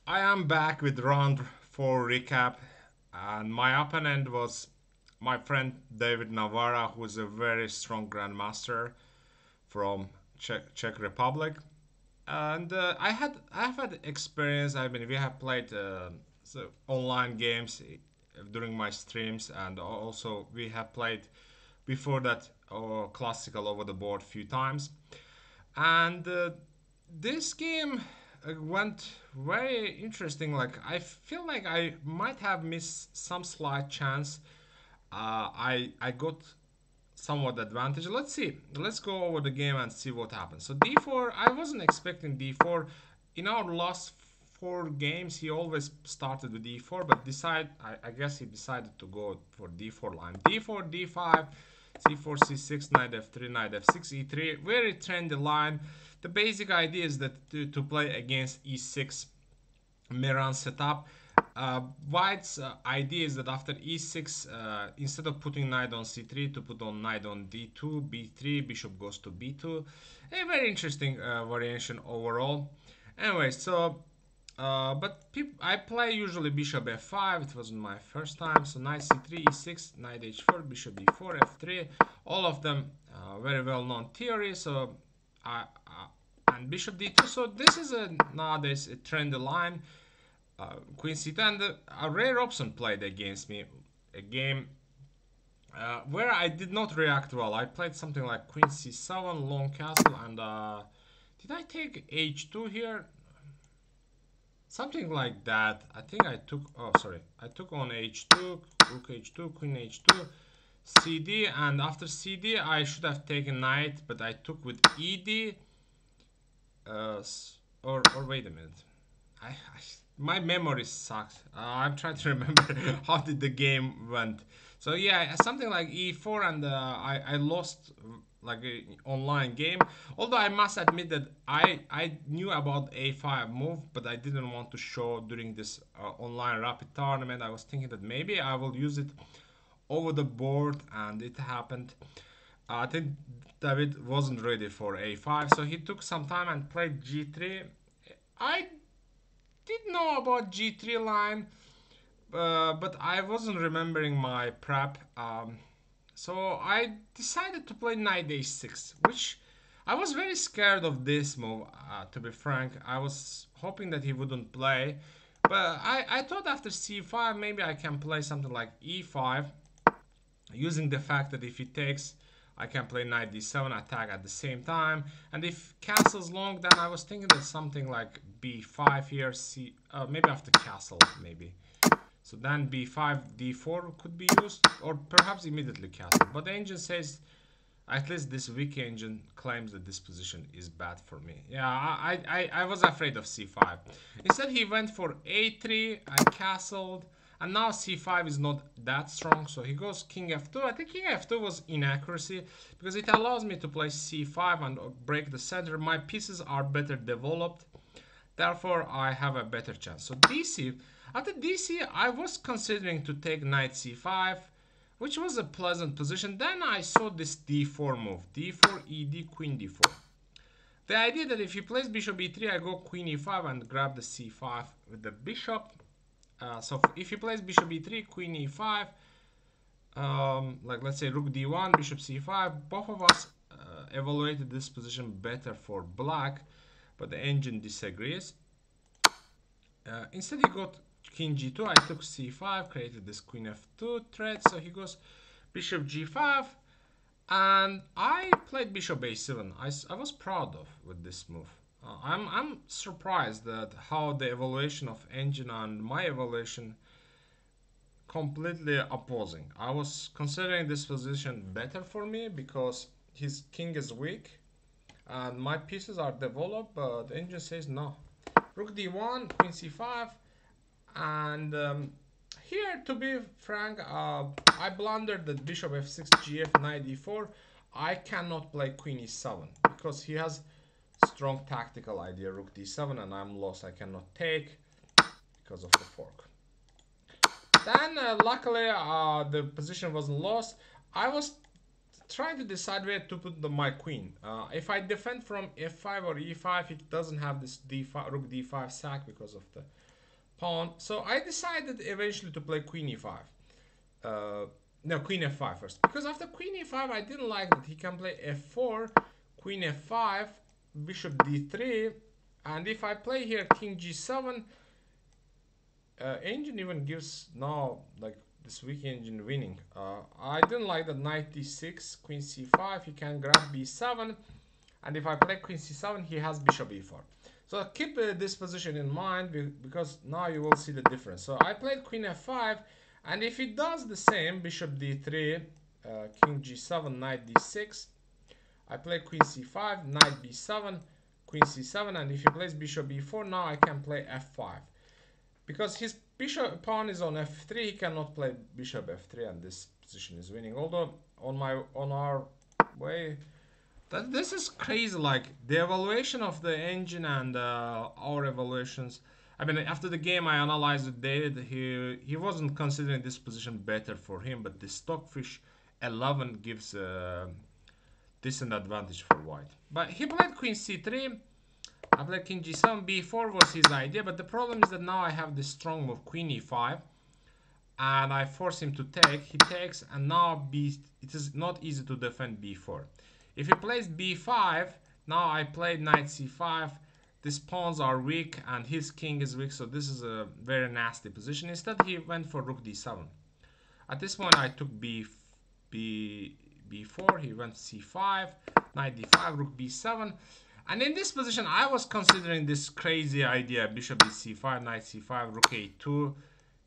I am back with round 4 recap, and my opponent was my friend David Navara, who is a very strong grandmaster from Czech Republic. And I've had experience. I mean, we have played online games during my streams, and also we have played before that classical over the board few times. And this game went very interesting. Like I feel like I might have missed some slight chance. I got somewhat advantage. Let's see. Let's go over the game and see what happens. So d4. I wasn't expecting d4. In our last 4 games, he always started with d4, but I guess he decided to go for d4 line. d4, d5, c4, c6, knight f3, knight f6, e3. Very trendy line. The basic idea is that to play against e6 Miran setup. White's idea is that after e6, instead of putting knight on c3, to put on knight on d2, b3, bishop goes to b2. A very interesting variation overall. Anyway, so but I play usually bishop f5. It wasn't my first time. So knight c3, e6, knight h4, bishop d4, f3. All of them very well known theory. So and bishop d2. So this is nowadays a trendy line. Queen c2, and a rare option played against me. A game where I did not react well. I played something like queen c7, long castle, and did I take h2 here? Something like that. I think I took, oh sorry, I took on h2, rook h2, queen h2, cd, and after cd I should have taken knight, but I took with ed, or wait a minute. My memory sucks. I'm trying to remember how did the game went. So yeah, something like e4, and I lost like an online game. Although I must admit that I knew about a5 move, but I didn't want to show during this online rapid tournament. I was thinking that maybe I will use it over the board, and it happened. I think David wasn't ready for a5, so he took some time and played g3. I did know about g3 line, but I wasn't remembering my prep. So I decided to play knight h6, which I was very scared of this move, to be frank. I was hoping that he wouldn't play, but I thought after c5 maybe I can play something like e5, using the fact that if he takes, I can play knight d7 attack at the same time, and if castle's long, then I was thinking that something like b5 here, maybe after castle, maybe. So then b5, d4 could be used, or perhaps immediately castle. But the engine says, at least this weak engine claims that this position is bad for me. Yeah, I was afraid of c5. Instead, he went for a3, I castled, and now c5 is not that strong, so he goes king f2. I think king f2 was inaccuracy, because it allows me to play c5 and break the center. My pieces are better developed, therefore I have a better chance. So dc, after dc, I was considering to take knight c5, which was a pleasant position. Then I saw this d4 move, d4, ed, queen d4. The idea that if he plays bishop e3, I go queen e5 and grab the c5 with the bishop. So if he plays bishop e3, queen e5, like let's say rook d1, bishop c5, both of us evaluated this position better for black, but the engine disagrees. Instead he got king g2, I took c5, created this queen f2 threat, so he goes bishop g5, and I played bishop a7. I was proud of with this move. I'm surprised that how the evaluation of engine and my evaluation completely opposing. I was considering this position better for me because his king is weak and my pieces are developed, but the engine says no. Rook d1, queen c5, and here, to be frank, I blundered the bishop f6, gf, knight d4. I cannot play queen e7 because he has strong tactical idea, rook d7, and I'm lost. I cannot take because of the fork. Then luckily the position wasn't lost. I was trying to decide where to put my queen. If I defend from f5 or e5, it doesn't have this d5, rook d5 sack because of the pawn. So I decided eventually to play queen e5. No, queen f5 first. Because after queen e5, I didn't like that he can play f4, queen f5, bishop d3, and if I play here king g7, engine even gives now like this weak engine winning. I didn't like that knight d6, queen c5, he can grab b7, and if I play queen c7, he has bishop e4. So keep this position in mind because now you will see the difference. So I played queen f5, and if he does the same, bishop d3, king g7, knight d6, I play queen c5, knight b7, queen c7, and if he plays bishop e4, now I can play f5. Because his bishop pawn is on f3, he cannot play bishop f3, and this position is winning. Although on our way, this is crazy. Like the evaluation of the engine and our evaluations. I mean, after the game, I analyzed the data. He wasn't considering this position better for him, but the Stockfish 11 gives a decent advantage for white. But he played queen c3. I played king g7. b4 was his idea, but the problem is that now I have this strong move queen e5, and I force him to take. He takes, and now it is not easy to defend b4. If he plays b5, now I played knight c5. These pawns are weak, and his king is weak, so this is a very nasty position. Instead, he went for rook d7. At this point, I took b4. He went c5, knight d5, rook b7. And in this position, I was considering this crazy idea: bishop c5, knight c5, rook a2,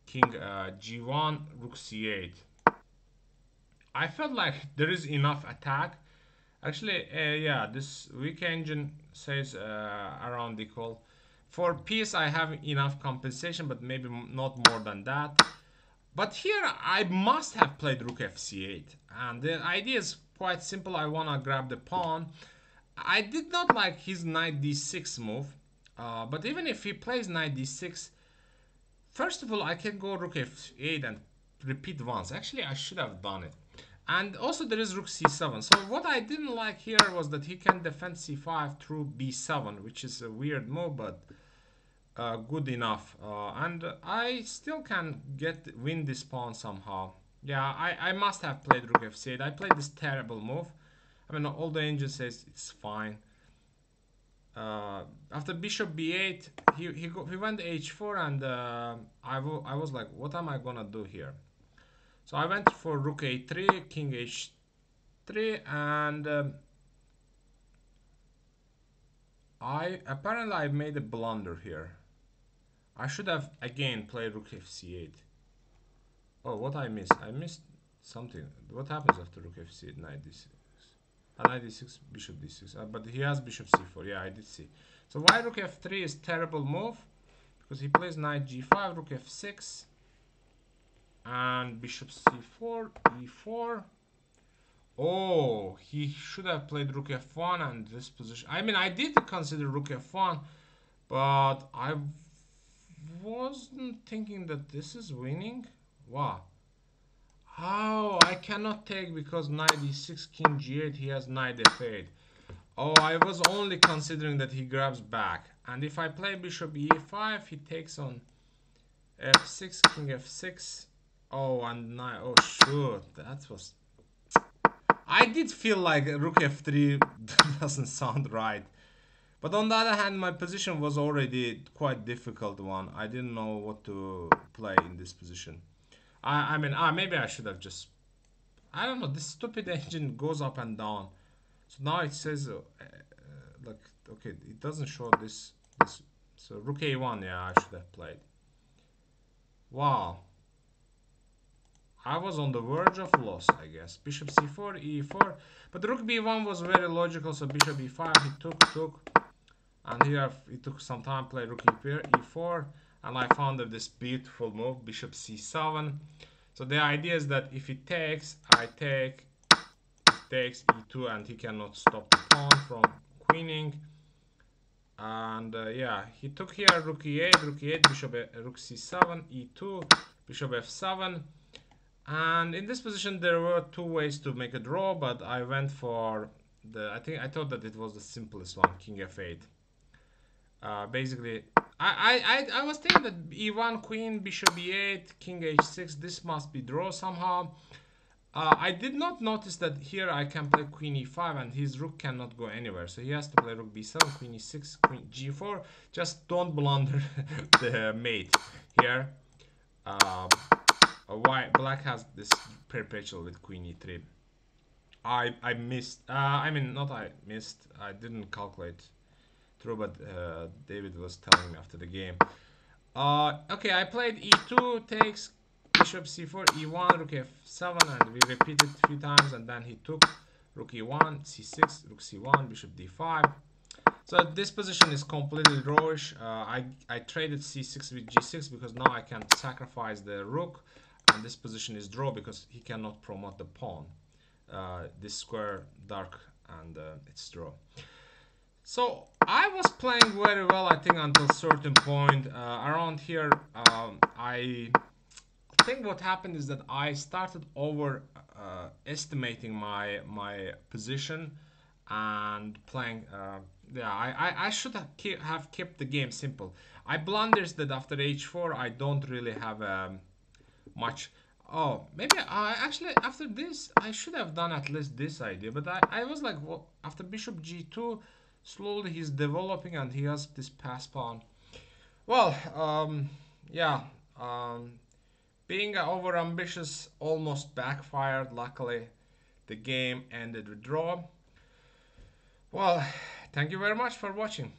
king g1, rook c8. I felt like there is enough attack. Actually, yeah, this weak engine says around equal. For piece, I have enough compensation, but maybe not more than that. But here, I must have played rook fc8. And the idea is quite simple. I want to grab the pawn. I did not like his knight d6 move, but even if he plays knight d6, first of all, I can go rook f8 and repeat once. Actually, I should have done it. And also there is rook c7. So what I didn't like here was that he can defend c5 through b7, which is a weird move, but good enough. And I still can win this pawn somehow. Yeah, I must have played rook f8. I played this terrible move. I mean, all the engine says it's fine. After bishop b8, he went h4, and I was like, what am I gonna do here? So I went for rook a3, king h3, and apparently I made a blunder here. I should have again played rook fc8. Oh, what I missed? I missed something. What happens after rook fc8, knight d6? Knight d6, bishop d6. But he has bishop c4. Yeah, I did see. So why rook f3 is terrible move? Because he plays knight g5, rook f6, and bishop c4, e4. Oh, he should have played rook f1 and this position. I mean, I did consider rook f1, but I wasn't thinking that this is winning. Wow. Oh, I cannot take because knight e6, king g8, he has knight f8. Oh, I was only considering that he grabs back. And if I play bishop e5, he takes on f6, king f6. Oh, and knight. Oh, shoot. That was... I did feel like rook f3 doesn't sound right. But on the other hand, my position was already quite difficult one. I didn't know what to play in this position. I mean, maybe I should have just... I don't know, this stupid engine goes up and down. So now it says, like, okay, it doesn't show this. So rook a1, yeah, I should have played. Wow. I was on the verge of loss, I guess. Bishop c4, e4. But rook b1 was very logical, so bishop e5, he took. And here it took some time to play rook e4. And I found this beautiful move, bishop c7. So the idea is that if he takes, I take, he takes e2, and he cannot stop the pawn from queening. And yeah, he took here rook e8, bishop rook c7, e2, bishop f7. And in this position there were two ways to make a draw, but I went for I thought that it was the simplest one, king f8. Basically, I was thinking that e1, queen, bishop e8, king h6. This must be draw somehow. I did not notice that here I can play queen e5 and his rook cannot go anywhere. So he has to play rook b7, queen e6, queen g4. Just don't blunder the mate here. Why black has this perpetual with queen e3. I missed. I mean, not I missed. I didn't calculate through, but David was telling me after the game. Okay, I played e2 takes bishop c4, e1, rook f7, and we repeated a few times, and then he took rook e1, c6, rook c1, bishop d5. So this position is completely drawish. I traded c6 with g6 because now I can sacrifice the rook, and this position is draw because he cannot promote the pawn. This square dark, and it's draw. So I was playing very well, I think, until certain point. Around here, I think what happened is that I started over estimating my position and playing. Yeah, I should have kept the game simple. I blunders that after h4 I don't really have much. Oh, maybe I actually after this I should have done at least this idea, but I was like, well, after bishop g2, slowly he's developing and he has this pass pawn. Well, yeah, being over ambitious almost backfired. Luckily, the game ended with draw. Well, thank you very much for watching.